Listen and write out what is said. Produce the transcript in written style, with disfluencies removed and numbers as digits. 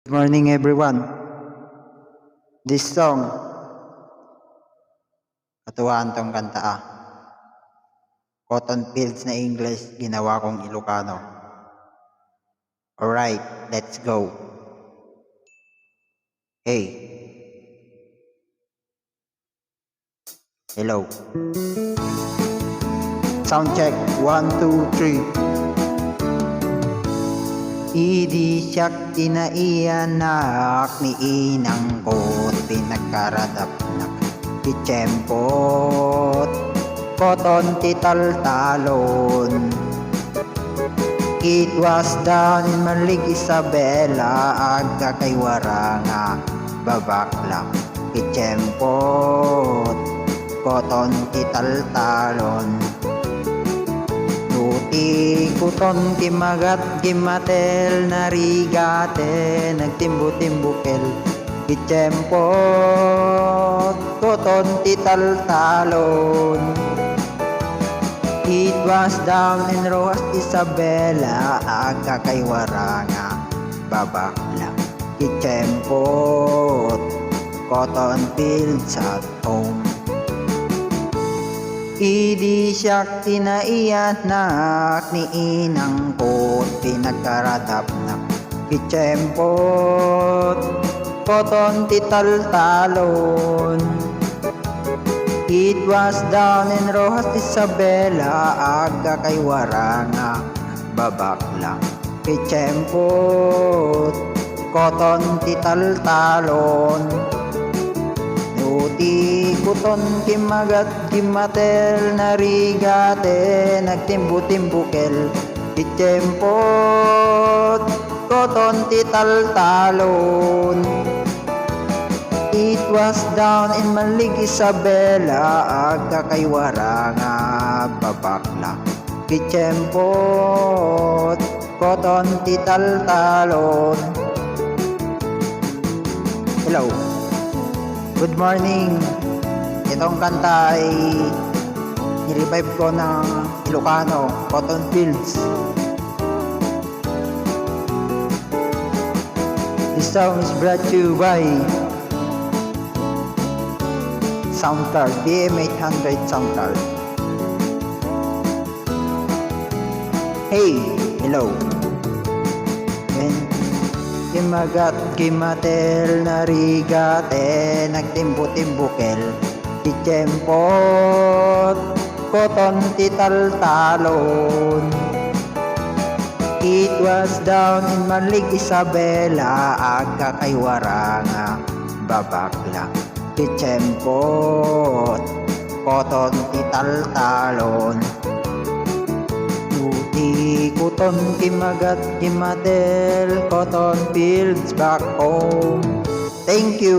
Good morning everyone. This song, katuwaan tong kanta Cotton Fields na English, ginawa kong Ilocano. Alright, let's go. Hey. Hello. Sound check, 1, 2, 3. Idi siyak tinaianak ni inang ko't pinagkaradap na kichempot koton titaltalon. It was down in Malig Isabela, agka kay waranga babakla kichempot koton titaltalon. Kuton kimagat kimatel narigate nagtimbu-timbukel kichempot koton titaltalon. It was down in Rojas Isabela, agka kay waranga babakla kichempot cotton fields at home. Idi siyak tinaianak ni inang ko't pinagkaradap na kichempot koton titaltalon. It was down in Rojas Isabela, agka kay waranga babakla kichempot koton titaltalon. Kuton kimagat kimatel narigate nagtimbu-timbukel kichempot koton titaltalon. It was down in Malig Isabela, agka kay waranga babakla kichempot koton titaltalon. Hello. Good morning. Itong kanta ay nirevive ko ng Ilocano, Cotton Fields. This song is brought to you by Soundcard, BM800 Soundcard. Hey, hello. Kimagat kimatel narigate nagtimbu-timbukel kichempot koton titaltalon. It was down in Malig Isabela, agka kay waranga babakla kichempot koton titaltalon. Kuton kimagat kimatel cotton fields back home. Thank you.